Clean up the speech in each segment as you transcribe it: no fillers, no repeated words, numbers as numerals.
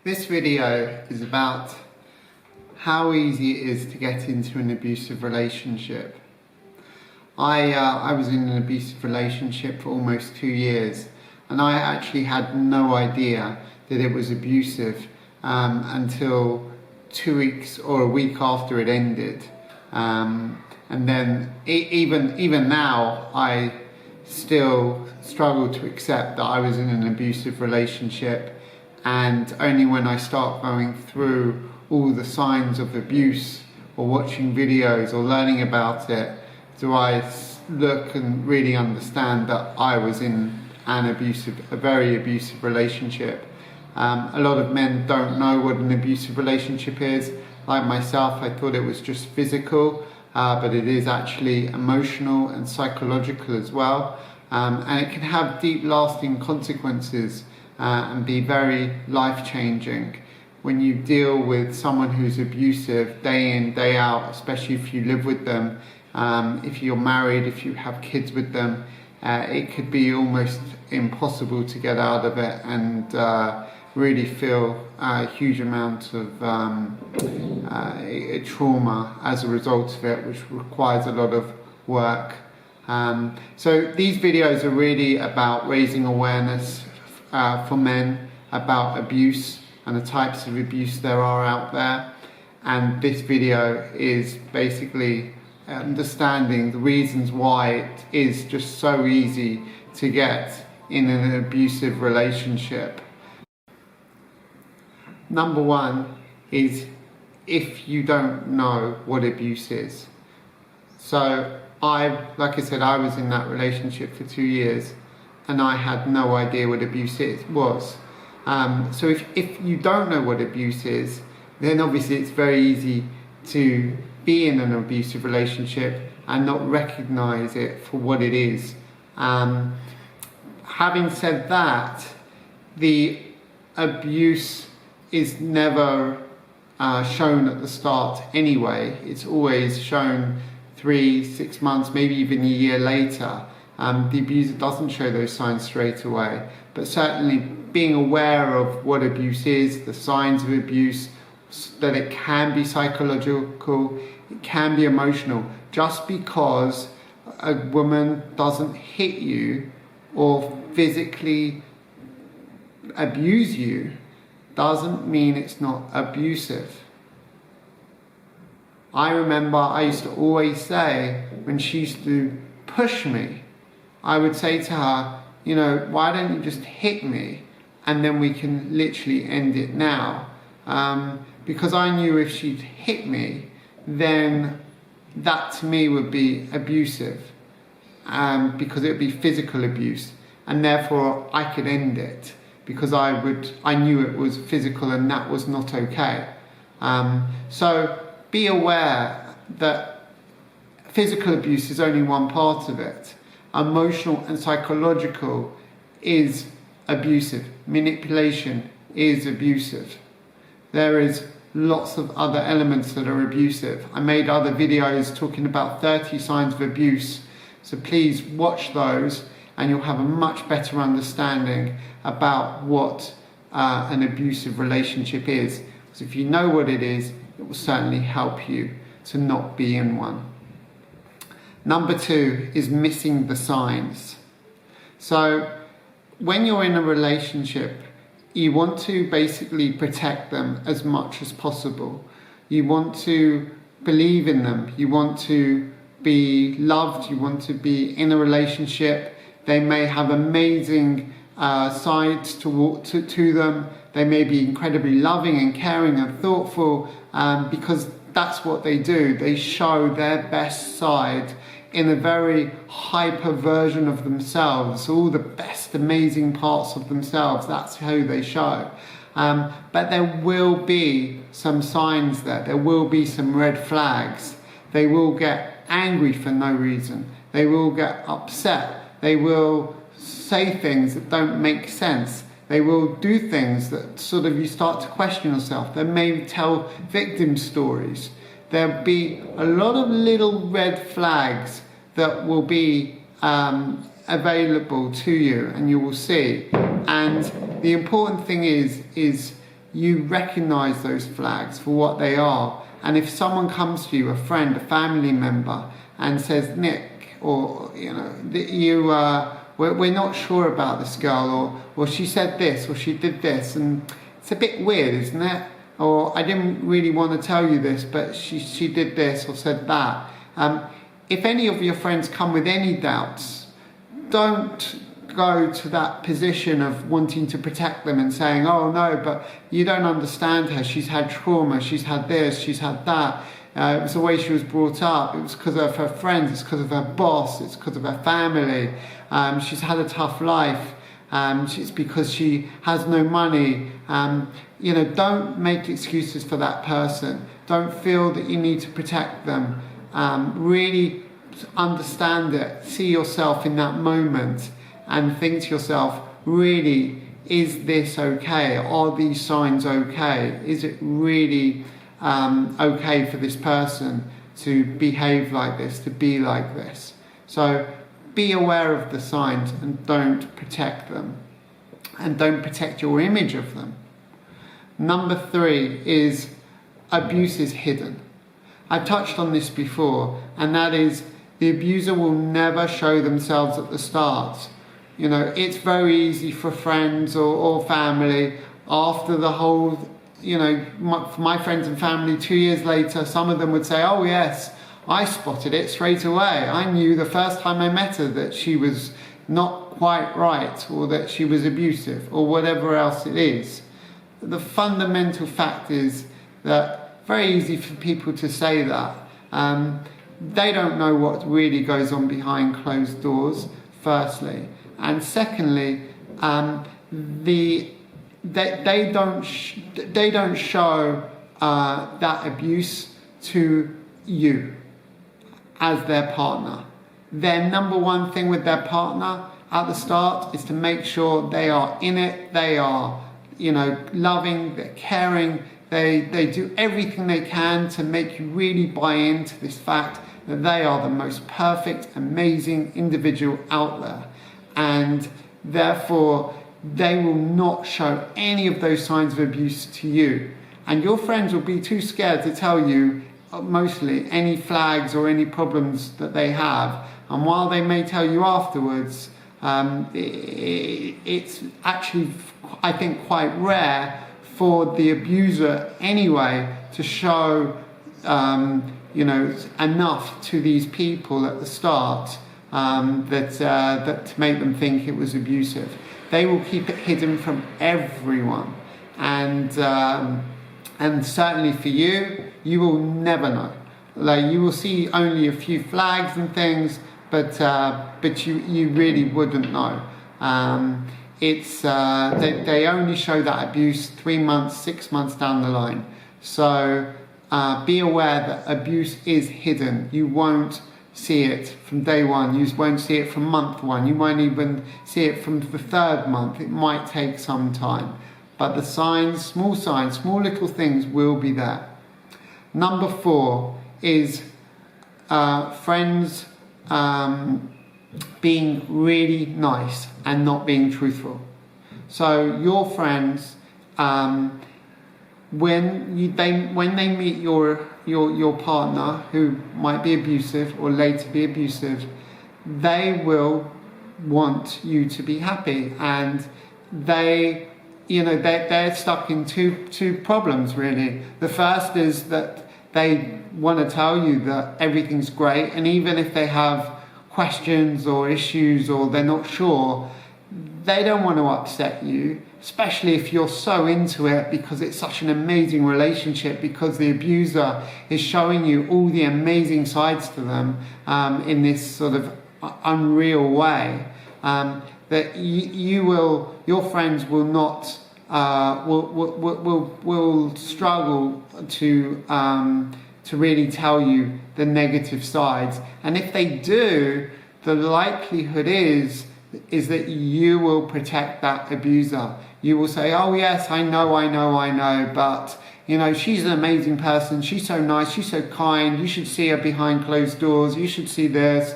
This video is about how easy it is to get into an abusive relationship. I was in an abusive relationship for almost 2 years, and I actually had no idea that it was abusive until 2 weeks or a week after it ended. And then even now, I still struggle to accept that I was in an abusive relationship, and only when I start going through all the signs of abuse or watching videos or learning about it do I look and really understand that I was in a very abusive relationship. A lot of men don't know what an abusive relationship is. Like myself, I thought it was just physical, but it is actually emotional and psychological as well. And it can have deep lasting consequences and be very life-changing when you deal with someone who's abusive day in, day out, especially if you live with them, if you're married, if you have kids with them. It could be almost impossible to get out of it and really feel a huge amount of trauma as a result of it, which requires a lot of work. So these videos are really about raising awareness for men about abuse and the types of abuse there are out there. And this video is basically understanding the reasons why it is just so easy to get in an abusive relationship. Number one is if you don't know what abuse is. So like I said, I was in that relationship for 2 years and I had no idea what abuse was. So if you don't know what abuse is, then obviously it's very easy to be in an abusive relationship and not recognize it for what it is. Having said that, the abuse is never shown at the start anyway. It's always shown 3, 6 months, maybe even a year later. The abuser doesn't show those signs straight away, but certainly being aware of what abuse is, the signs of abuse, that it can be psychological, it can be emotional. Just because a woman doesn't hit you or physically abuse you doesn't mean it's not abusive. I remember I used to always say, when she used to push me, I would say to her, you know, why don't you just hit me and then we can literally end it now? Because I knew if she'd hit me, then that to me would be abusive, because it would be physical abuse, and therefore I could end it because I knew it was physical and that was not okay. So be aware that physical abuse is only one part of it. Emotional and psychological is abusive. Manipulation is abusive. There is lots of other elements that are abusive. I made other videos talking about 30 signs of abuse, so please watch those and you'll have a much better understanding about what an abusive relationship is. Because if you know what it is, it will certainly help you to not be in one. Number 2 is missing the signs. So when you're in a relationship, you want to basically protect them as much as possible. You want to believe in them. You want to be loved. You want to be in a relationship. They may have amazing sides to them. They may be incredibly loving and caring and thoughtful, because that's what they do. They show their best side in a very hyper version of themselves, all the best amazing parts of themselves. That's who they show. But there will be some signs there will be some red flags. They will get angry for no reason. They will get upset. They will say things that don't make sense. They will do things that sort of you start to question yourself. They may tell victim stories. There'll be a lot of little red flags that will be available to you and you will see. And the important thing is you recognize those flags for what they are. And if someone comes to you, a friend, a family member, and says, Nick, or we're not sure about this girl, or she said this, or she did this, and it's a bit weird, isn't it? Or I didn't really want to tell you this, but she did this or said that. If any of your friends come with any doubts, don't go to that position of wanting to protect them and saying, oh no, but you don't understand her, she's had trauma, she's had this, she's had that, it was the way she was brought up, it was because of her friends, it's because of her boss, it's because of her family, she's had a tough life, it's because she has no money. Don't make excuses for that person. Don't feel that you need to protect them. Really understand it, see yourself in that moment, and think to yourself, really, is this okay? Are these signs okay? Is it really okay for this person to behave like this, to be like this? So be aware of the signs and don't protect them. And don't protect your image of them. Number 3 is abuse is hidden. I've touched on this before, and that is the abuser will never show themselves at the start. It's very easy for friends or family after the whole, for my friends and family 2 years later, some of them would say, oh yes, I spotted it straight away. I knew the first time I met her that she was not quite right, or that she was abusive, or whatever else it is. The fundamental fact is that very easy for people to say that. They don't know what really goes on behind closed doors, firstly. And secondly, they don't show that abuse to you as their partner. Their number one thing with their partner at the start is to make sure they are in it, they are, loving, they're caring, they do everything they can to make you really buy into this fact that they are the most perfect, amazing individual out there. And therefore, they will not show any of those signs of abuse to you. And your friends will be too scared to tell you, mostly, any flags or any problems that they have. And while they may tell you afterwards, it's actually, I think, quite rare for the abuser anyway to show, enough to these people at the start that to make them think it was abusive. They will keep it hidden from everyone, and certainly for you, you will never know. Like, you will see only a few flags and things, but you really wouldn't know. They only show that abuse 3 months, 6 months down the line. So be aware that abuse is hidden. You won't see it from day one. You won't see it from month one. You won't even see it from the 3rd month. It might take some time. But the signs, small little things will be there. Number 4 is friends being really nice and not being truthful. So your friends, when they meet your partner who might be abusive or later be abusive, they will want you to be happy, and they're stuck in two problems really. The first is that they want to tell you that everything's great, and even if they have questions or issues or they're not sure, they don't want to upset you, especially if you're so into it because it's such an amazing relationship, because the abuser is showing you all the amazing sides to them in this sort of unreal way, that your friends will not will struggle to really tell you the negative sides. And if they do, the likelihood is that you will protect that abuser. You will say, oh yes, I know, but she's an amazing person, she's so nice, she's so kind, you should see her behind closed doors, you should see this,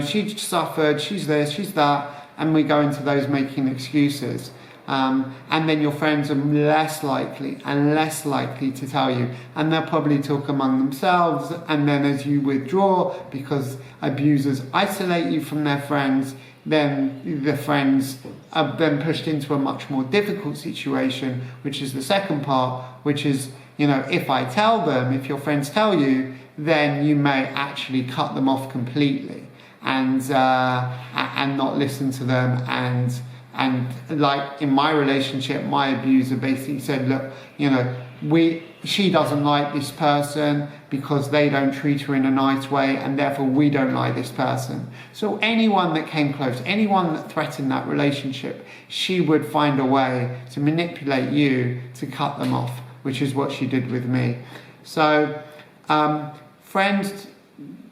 she suffered, she's this, she's that, and we go into those making excuses. And then your friends are less likely and less likely to tell you, and they'll probably talk among themselves. And then as you withdraw, because abusers isolate you from their friends, then the friends are then pushed into a much more difficult situation, which is the second part, which is, if I tell them, if your friends tell you, then you may actually cut them off completely and not listen to them. And like in my relationship, my abuser basically said, look, she doesn't like this person because they don't treat her in a nice way, and therefore we don't like this person. So anyone that came close, anyone that threatened that relationship, she would find a way to manipulate you to cut them off, which is what she did with me. So friends,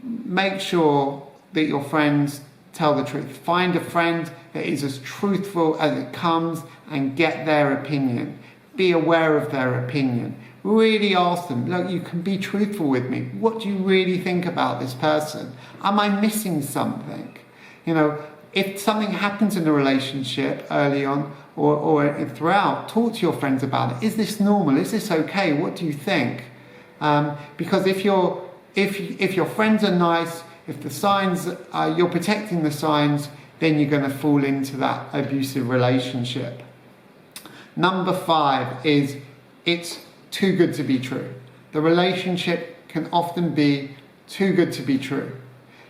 make sure that your friends tell the truth. Find a friend that is as truthful as it comes and get their opinion. Be aware of their opinion. Really ask them, look, you can be truthful with me. What do you really think about this person? Am I missing something? If something happens in a relationship early on or throughout, talk to your friends about it. Is this normal? Is this okay? What do you think? Because if your friends are nice, if the signs, you're protecting the signs, then you're going to fall into that abusive relationship. Number 5 is it's too good to be true. The relationship can often be too good to be true.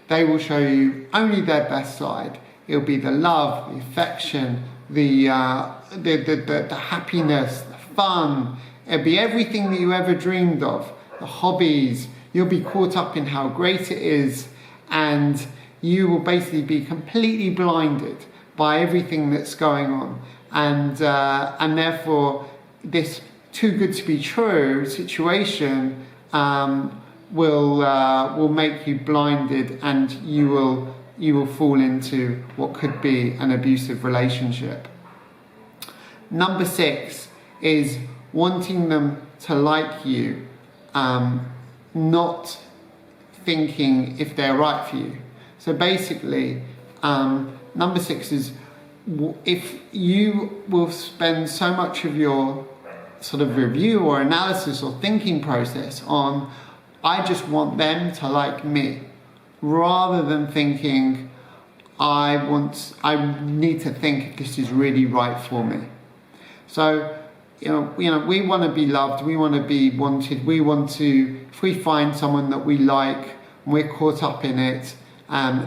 They will show you only their best side. It'll be the love, the affection, the happiness, the fun. It'll be everything that you ever dreamed of, the hobbies. You'll be caught up in how great it is, and you will basically be completely blinded by everything that's going on. And therefore, this too good to be true situation will make you blinded, and you will fall into what could be an abusive relationship. Number 6 is wanting them to like you, not thinking if they're right for you. So basically, number 6 is if you will spend so much of your sort of review or analysis or thinking process on, I just want them to like me, rather than thinking, I need to think if this is really right for me. So, we want to be loved, we want to be wanted, we want to, if we find someone that we like, we're caught up in it,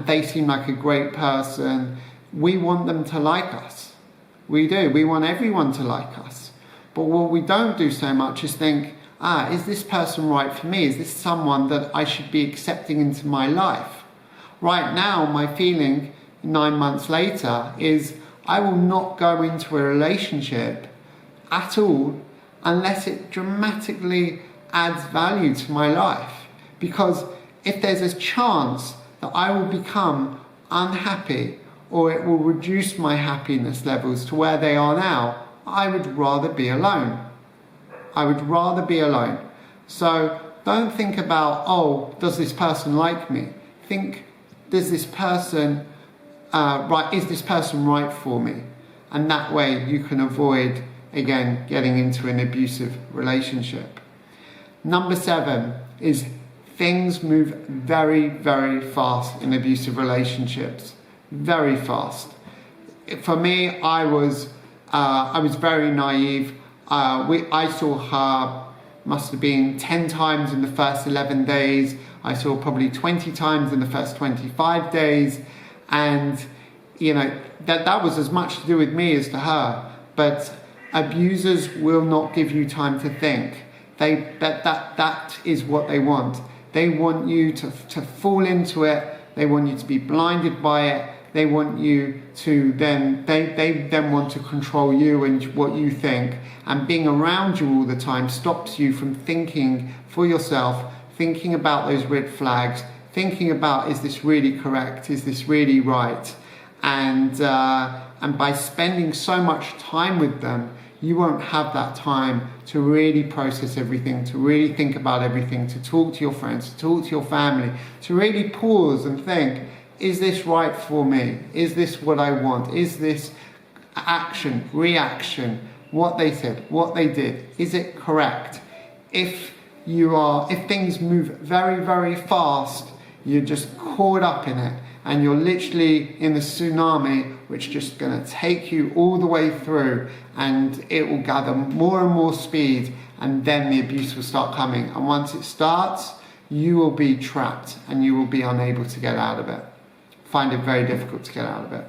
they seem like a great person, we want them to like us. We do. We want everyone to like us. But what we don't do so much is think, is this person right for me? Is this someone that I should be accepting into my life? Right now, my feeling 9 months later is I will not go into a relationship at all unless it dramatically adds value to my life. Because if there's a chance that I will become unhappy, or it will reduce my happiness levels to where they are now, I would rather be alone. I would rather be alone. So don't think about, does this person like me? Think, does this person, is this person right for me? And that way you can avoid, again, getting into an abusive relationship. Number 7 is things move very, very fast in abusive relationships. Very fast. For me, I was very naive. I saw her, must have been 10 times in the first 11 days. I saw probably 20 times in the first 25 days. And, that was as much to do with me as to her. But abusers will not give you time to think. That is what they want. They want you to fall into it. They want you to be blinded by it. They want you to they then want to control you and what you think. And being around you all the time stops you from thinking for yourself, thinking about those red flags, thinking about, is this really correct? Is this really right? And by spending so much time with them, you won't have that time to really process everything, to really think about everything, to talk to your friends, to talk to your family, to really pause and think, is this right for me? Is this what I want? Is this action, reaction, what they said, what they did, is it correct? If things move very, very fast, you're just caught up in it and you're literally in the tsunami, which is just going to take you all the way through, and it will gather more and more speed, and then the abuse will start coming. And once it starts, you will be trapped and you will be unable to get out of it. Find it very difficult to get out of it.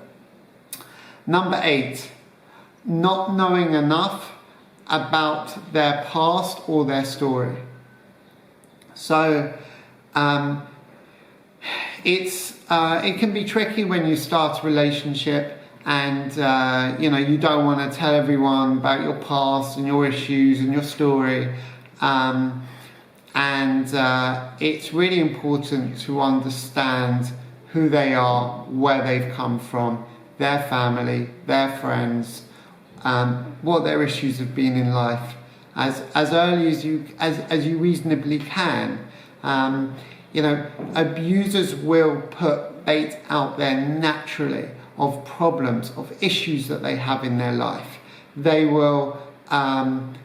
Number 8, not knowing enough about their past or their story. So it can be tricky when you start a relationship and you don't want to tell everyone about your past and your issues and your story. It's really important to understand who they are, where they've come from, their family, their friends, what their issues have been in life, as early as you reasonably can. Abusers will put bait out there naturally of problems, of issues that they have in their life. They will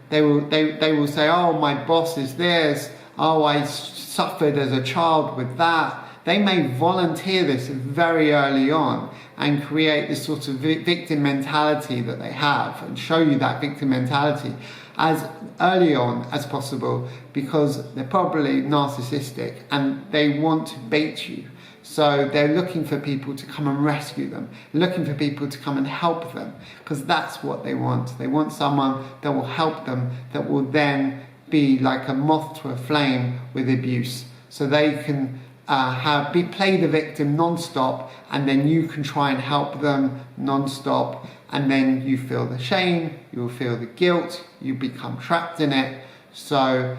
say, oh, my boss is this, oh, I suffered as a child with that. They may volunteer this very early on and create this sort of victim mentality that they have, and show you that victim mentality as early on as possible, because they're probably narcissistic and they want to bait you. So they're looking for people to come and rescue them, looking for people to come and help them, because that's what they want. They want someone that will help them, that will then be like a moth to a flame with abuse. So they can play the victim non-stop, and then you can try and help them non-stop, and then you feel the shame, you'll feel the guilt, you become trapped in it. So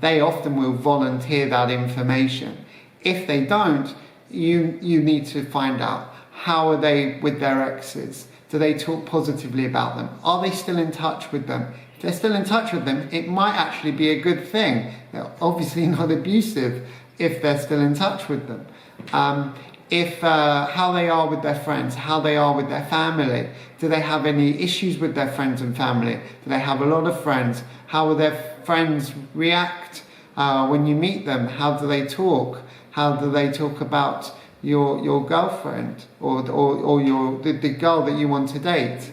they often will volunteer that information. If they don't, you need to find out, how are they with their exes? Do they talk positively about them? Are they still in touch with them? If they're still in touch with them, it might actually be a good thing. They're obviously not abusive if they're still in touch with them. How they are with their friends, how they are with their family. Do they have any issues with their friends and family? Do they have a lot of friends? How will their friends react when you meet them? How do they talk? How do they talk about your girlfriend or the girl that you want to date?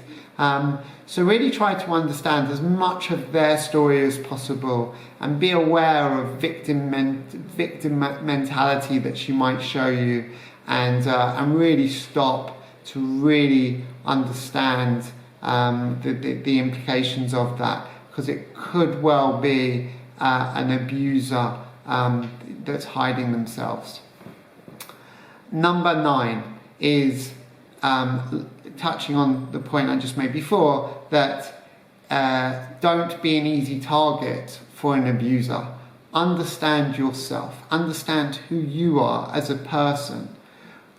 So really try to understand as much of their story as possible, and be aware of victim mentality that she might show you, and really stop to really understand the implications of that, because it could well be an abuser that's hiding themselves. Number 9 is touching on the point I just made before, that don't be an easy target for an abuser. Understand yourself. Understand who you are as a person.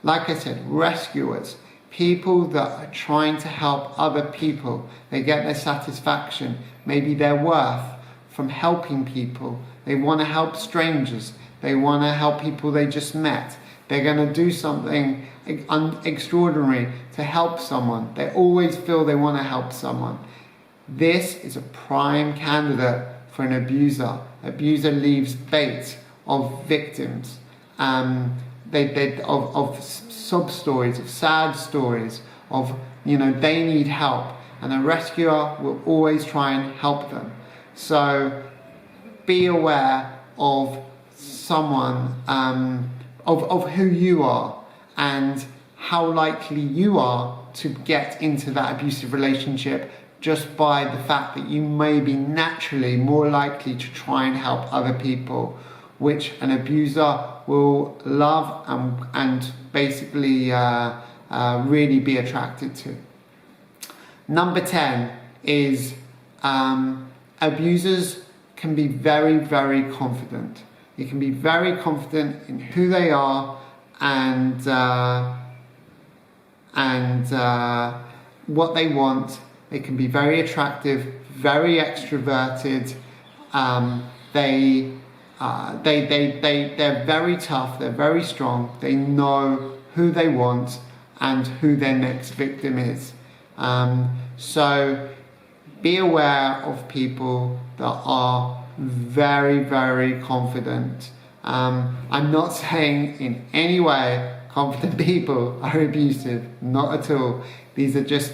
Like I said, rescuers, people that are trying to help other people. They get their satisfaction, maybe their worth, from helping people. They want to help strangers. They want to help people they just met. They're going to do something extraordinary to help someone. They always feel they want to help someone. This is a prime candidate for an abuser. Abuser leaves bait of victims, of sub stories, of sad stories, of they need help, and a rescuer will always try and help them. So be aware of someone, of who you are and how likely you are to get into that abusive relationship, just by the fact that you may be naturally more likely to try and help other people, which an abuser will love and basically really be attracted to. Number 10 is abusers can be very, very confident. They can be very confident in who they are and what they want. They can be very attractive, very extroverted. They're very tough. They're very strong. They know who they want and who their next victim is. So be aware of people that are very, very confident. I'm not saying in any way confident people are abusive, not at all. These are just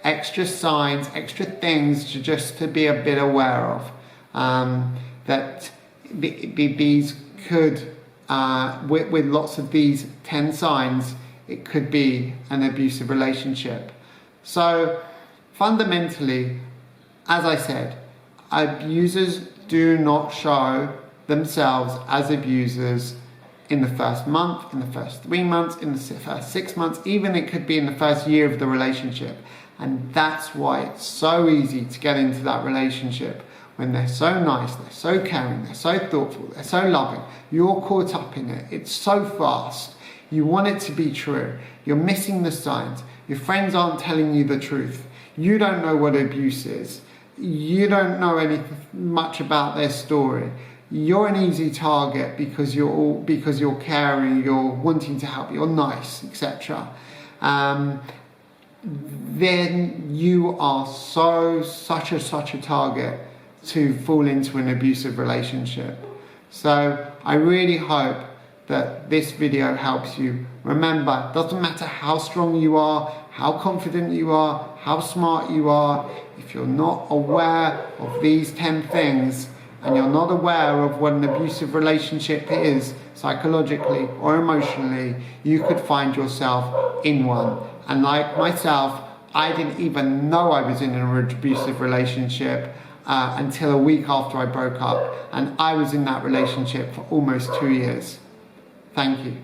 extra signs, extra things to be a bit aware of. That these could, with lots of these 10 signs, it could be an abusive relationship. So fundamentally, as I said, abusers do not show themselves as abusers in the first month, in the first 3 months, in the first 6 months, even it could be in the first year of the relationship. And that's why it's so easy to get into that relationship when they're so nice, they're so caring, they're so thoughtful, they're so loving. You're caught up in it. It's so fast. You want it to be true. You're missing the signs. Your friends aren't telling you the truth. You don't know what abuse is. You don't know much about their story. You're an easy target because you're caring, you're wanting to help, you're nice, etc. Then you are such a target to fall into an abusive relationship. So I really hope that this video helps you. Remember, it doesn't matter how strong you are, how confident you are, how smart you are, if you're not aware of these 10 things and you're not aware of what an abusive relationship is psychologically or emotionally, you could find yourself in one. And like myself, I didn't even know I was in an abusive relationship until a week after I broke up, and I was in that relationship for almost 2 years. Thank you.